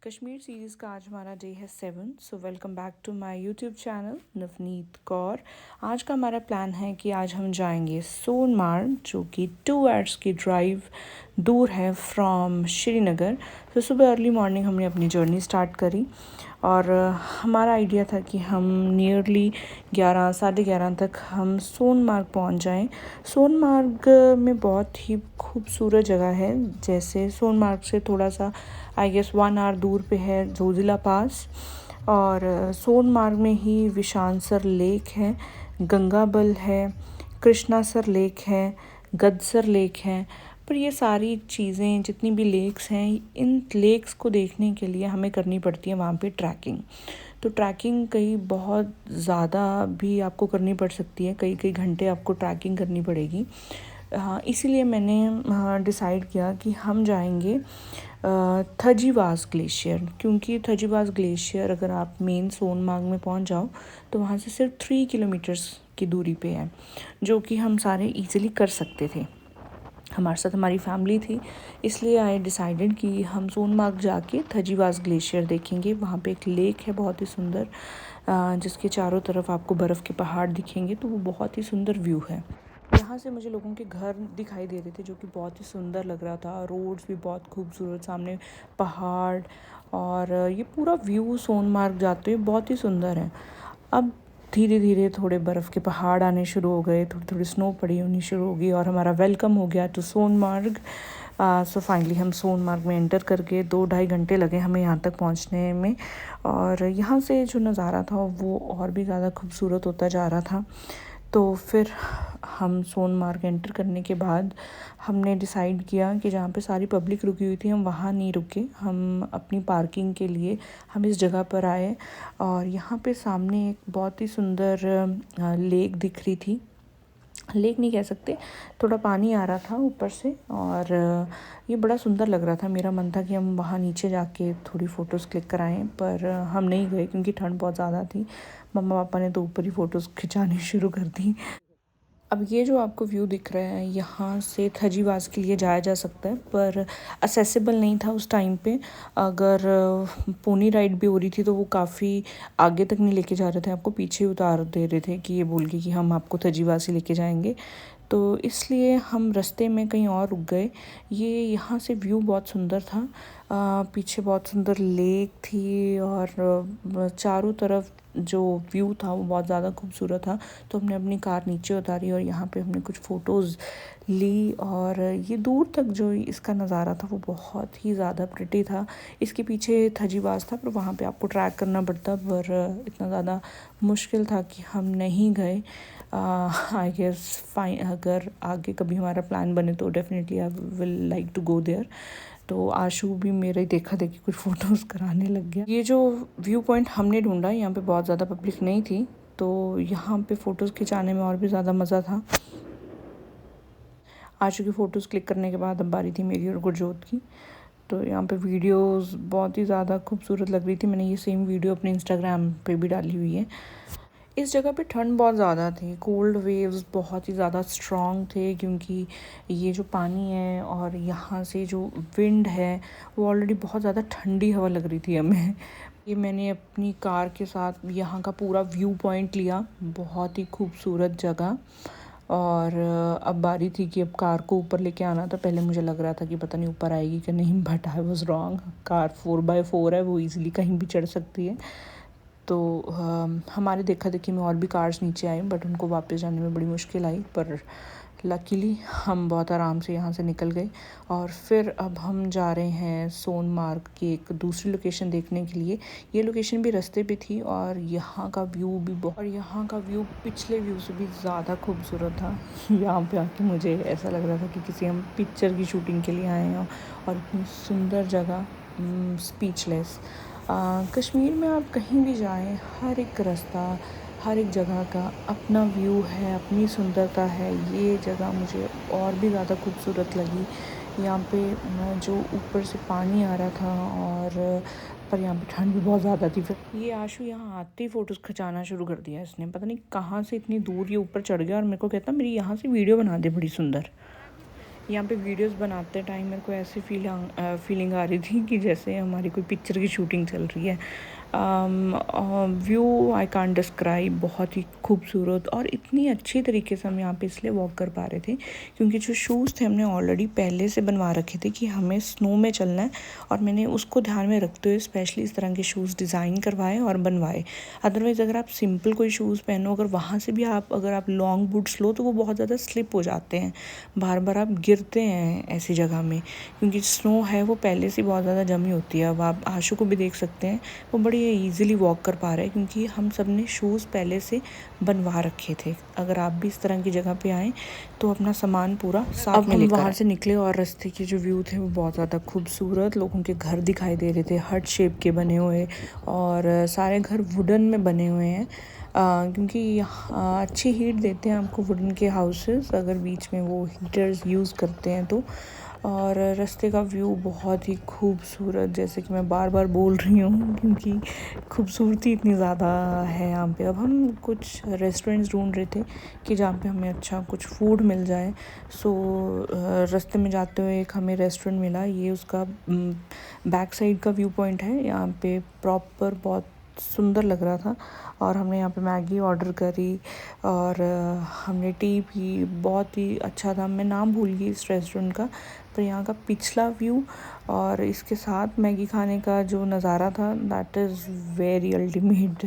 Kashmir series का आज हमारा डे है 7। So welcome back to my YouTube channel Navneet Kaur. आज का हमारा प्लान है कि आज हम जाएंगे सोनमार्ग, जो कि 2 आवर्स की ड्राइव दूर है फ्रॉम श्रीनगर। तो सुबह अर्ली मॉर्निंग हमने अपनी जर्नी स्टार्ट करी और हमारा आइडिया था कि हम नियरली 11 साढ़े 11 तक हम सोनमार्ग पहुंच जाएं। सोनमार्ग में बहुत ही खूबसूरत जगह है। जैसे सोनमार्ग से थोड़ा सा आई गेस 1 आवर दूर पे है जोजिला पास, और सोनमार्ग में ही विशानसर लेक है, गंगाबल है, कृष्णासर लेक है, गदसर लेक है। पर ये सारी चीज़ें जितनी भी लेक्स हैं, इन लेक्स को देखने के लिए हमें करनी पड़ती है वहाँ पे ट्रैकिंग। तो ट्रैकिंग कई बहुत ज़्यादा भी आपको करनी पड़ सकती है, कई कई घंटे आपको ट्रैकिंग करनी पड़ेगी। इसीलिए मैंने डिसाइड किया कि हम जाएंगे थजीवास ग्लेशियर, क्योंकि थजीवास ग्लेशियर अगर आप मेन सोनमार्ग में पहुंच जाओ तो वहाँ से सिर्फ 3 किलोमीटर्स की दूरी पे है, जो कि हम सारे इजीली कर सकते थे। हमारे साथ हमारी फैमिली थी, इसलिए आई डिसाइडेड कि हम सोनमार्ग जाके थजीवास ग्लेशियर देखेंगे। वहाँ पे एक लेक है बहुत ही सुंदर, जिसके चारों तरफ आपको बर्फ़ के पहाड़ दिखेंगे, तो वो बहुत ही सुंदर व्यू है। यहाँ से मुझे लोगों के घर दिखाई दे रहे थे, जो कि बहुत ही सुंदर लग रहा था। रोड्स भी बहुत खूबसूरत, सामने पहाड़, और ये पूरा व्यू सोनमार्ग जाते हुए बहुत ही सुंदर है। अब धीरे धीरे थोड़े बर्फ़ के पहाड़ आने शुरू हो गए, थोड़ी थोड़ी स्नो पड़ी होनी शुरू हो गई, और हमारा वेलकम हो गया टू सोनमार्ग। सो फाइनली हम सोनमार्ग में एंटर करके 2-2.5 घंटे लगे हमें यहाँ तक पहुँचने में। और यहाँ से जो नज़ारा था वो और भी ज़्यादा खूबसूरत होता जा रहा था। तो फिर हम सोनमार्ग एंटर करने के बाद हमने डिसाइड किया कि जहाँ पे सारी पब्लिक रुकी हुई थी हम वहाँ नहीं रुके, हम अपनी पार्किंग के लिए हम इस जगह पर आए। और यहाँ पे सामने एक बहुत ही सुंदर लेक दिख रही थी। लेक नहीं कह सकते, थोड़ा पानी आ रहा था ऊपर से, और ये बड़ा सुंदर लग रहा था। मेरा मन था कि हम वहाँ नीचे जाके थोड़ी फ़ोटोज़ क्लिक कराएं, पर हम नहीं गए क्योंकि ठंड बहुत ज़्यादा थी। मम्मा पापा ने तो ऊपर ही फ़ोटोज़ खिंचानी शुरू कर दी। अब ये जो आपको व्यू दिख रहा है, यहाँ से थजीवास के लिए जाया जा सकता है, पर असेसिबल नहीं था उस टाइम पे। अगर पोनी राइड भी हो रही थी तो वो काफ़ी आगे तक नहीं लेके जा रहे थे, आपको पीछे उतार दे रहे थे कि ये बोल के कि हम आपको थजीवास ही लेके जाएंगे। तो इसलिए हम रास्ते में कहीं और रुक गए। ये यहाँ से व्यू बहुत सुंदर था। पीछे बहुत सुंदर लेक थी, और चारों तरफ जो व्यू था वो बहुत ज़्यादा खूबसूरत था। तो हमने अपनी कार नीचे उतारी और यहाँ पे हमने कुछ फ़ोटोज़ ली, और ये दूर तक जो इसका नज़ारा था वो बहुत ही ज़्यादा प्रिटी था। इसके पीछे थजीवास था, पर वहाँ पे आपको ट्रैक करना पड़ता, पर इतना ज़्यादा मुश्किल था कि हम नहीं गए। आई गेस फाइन, अगर आगे कभी हमारा प्लान बने तो definitely I will like to go there. तो आशु भी मेरे देखा देखी कुछ फ़ोटोज़ कराने लग गया। ये जो व्यू पॉइंट हमने ढूंढा, यहाँ पे बहुत ज़्यादा पब्लिक नहीं थी, तो यहाँ पे फ़ोटोज़ खिंचाने में और भी ज़्यादा मज़ा था। आशु की फ़ोटोज़ क्लिक करने के बाद अब बारी थी मेरी और गुरजोत की। तो यहाँ पे वीडियोस बहुत ही ज़्यादा खूबसूरत लग रही थी। मैंने ये सेम वीडियो अपने इंस्टाग्राम पे भी डाली हुई है। इस जगह पे ठंड बहुत ज़्यादा थी, कोल्ड वेव्स बहुत ही ज़्यादा स्ट्रॉन्ग थे, क्योंकि ये जो पानी है और यहाँ से जो विंड है वो ऑलरेडी बहुत ज़्यादा ठंडी हवा लग रही थी हमें। ये मैंने अपनी कार के साथ यहाँ का पूरा व्यू पॉइंट लिया, बहुत ही खूबसूरत जगह। और अब बारी थी कि अब कार को ऊपर लेके आना था। पहले मुझे लग रहा था कि पता नहीं ऊपर आएगी कि नहीं, but I was wrong. Car 4x4 है, वो ईज़िली कहीं भी चढ़ सकती है। तो हमारे देखा देखी में और भी कार्स नीचे आई, बट उनको वापस जाने में बड़ी मुश्किल आई, पर लकीली हम बहुत आराम से यहाँ से निकल गए। और फिर अब हम जा रहे हैं सोनमार्ग की एक दूसरी लोकेशन देखने के लिए। ये लोकेशन भी रास्ते पे थी, और यहाँ का व्यू पिछले व्यू से भी ज़्यादा खूबसूरत था। यहाँ पे आके मुझे ऐसा लग रहा था कि किसी हम पिक्चर की शूटिंग के लिए आए हैं, और इतनी सुंदर जगह, स्पीचलेस। कश्मीर में आप कहीं भी जाएं, हर एक रास्ता, हर एक जगह का अपना व्यू है, अपनी सुंदरता है। ये जगह मुझे और भी ज़्यादा खूबसूरत लगी। यहाँ पे जो ऊपर से पानी आ रहा था, और पर यहाँ पे ठंड भी बहुत ज़्यादा थी। फिर ये आशु यहाँ आते ही फ़ोटोज़ खिंचाना शुरू कर दिया इसने, पता नहीं कहाँ से इतनी दूर ये ऊपर चढ़ गया, और मेरे को कहता मेरी यहाँ से वीडियो बना दे बड़ी सुंदर। यहाँ पे वीडियोस बनाते टाइम मेरे को ऐसी फीलिंग आ रही थी कि जैसे हमारी कोई पिक्चर की शूटिंग चल रही है। व्यू आई कांट डिस्क्राइब, बहुत ही खूबसूरत और इतनी अच्छी तरीके से हम यहाँ पे इसलिए वॉक कर पा रहे थे क्योंकि जो शूज़ थे हमने ऑलरेडी पहले से बनवा रखे थे कि हमें स्नो में चलना है, और मैंने उसको ध्यान में रखते हुए स्पेशली इस तरह के शूज़ डिज़ाइन करवाए और बनवाए। अदरवाइज़ अगर आप सिंपल कोई शूज़ पहनो, अगर वहाँ से भी अगर आप लॉन्ग बूट्स लो तो वो बहुत ज़्यादा स्लिप हो जाते हैं, बार बार आप गिरते हैं ऐसी जगह में, क्योंकि स्नो है वो पहले से बहुत ज़्यादा जमी होती है। अब आप आशु को भी देख सकते हैं, वो बड़ी ईजिली वॉक कर पा रहे हैं क्योंकि हम सब ने शूज़ पहले से बनवा रखे थे। अगर आप भी इस तरह की जगह पे आएँ तो अपना सामान पूरा साथ में लेकर वहाँ से निकले और रास्ते के जो व्यू थे वो बहुत ज़्यादा खूबसूरत, लोगों के घर दिखाई दे रहे थे हट शेप के बने हुए, और सारे घर वुडन में बने हुए हैं क्योंकि अच्छी हीट देते हैं आपको वुडन के हाउसेस, अगर बीच में वो हीटर्स यूज़ करते हैं तो। और रास्ते का व्यू बहुत ही खूबसूरत, जैसे कि मैं बार बार बोल रही हूँ क्योंकि खूबसूरती इतनी ज़्यादा है यहाँ पे। अब हम कुछ रेस्टोरेंट्स ढूंढ रहे थे कि जहाँ पे हमें अच्छा कुछ फूड मिल जाए। सो रास्ते में जाते हुए एक हमें रेस्टोरेंट मिला, ये उसका बैक साइड का व्यू पॉइंट है। यहाँ पे प्रॉपर बहुत सुंदर लग रहा था, और हमने यहाँ पे मैगी ऑर्डर करी और हमने टी पी, बहुत ही अच्छा था। मैं नाम भूल गई इस रेस्टोरेंट का, पर यहाँ का पिछला व्यू और इसके साथ मैगी खाने का जो नज़ारा था that is very ultimate.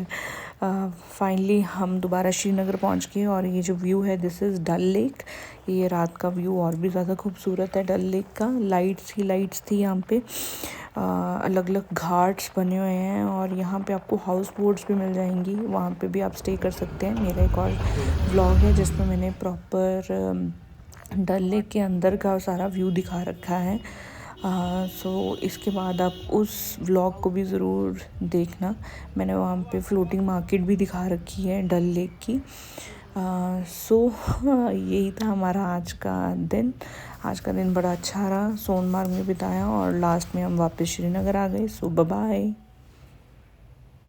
Finally हम दोबारा श्रीनगर पहुँच गए, और ये जो व्यू है दिस इज़ डल लेक। ये रात का व्यू और भी ज़्यादा खूबसूरत है डल लेक का। लाइट्स थी यहाँ पे, अलग अलग घाट्स बने हुए हैं, और यहाँ पे आपको हाउस बोट्स भी मिल जाएंगी, वहाँ पे भी आप स्टे कर सकते हैं। मेरा एक और व्लॉग है जिसमें मैंने प्रॉपर डल लेक के अंदर का सारा व्यू दिखा रखा है। सो इसके बाद आप उस व्लॉग को भी ज़रूर देखना, मैंने वहाँ पे फ्लोटिंग मार्केट भी दिखा रखी है डल लेक की। सो यही था हमारा आज का दिन। आज का दिन बड़ा अच्छा रहा, सोनमार्ग में बिताया और लास्ट में हम वापस श्रीनगर आ गए। सो बाय बाय।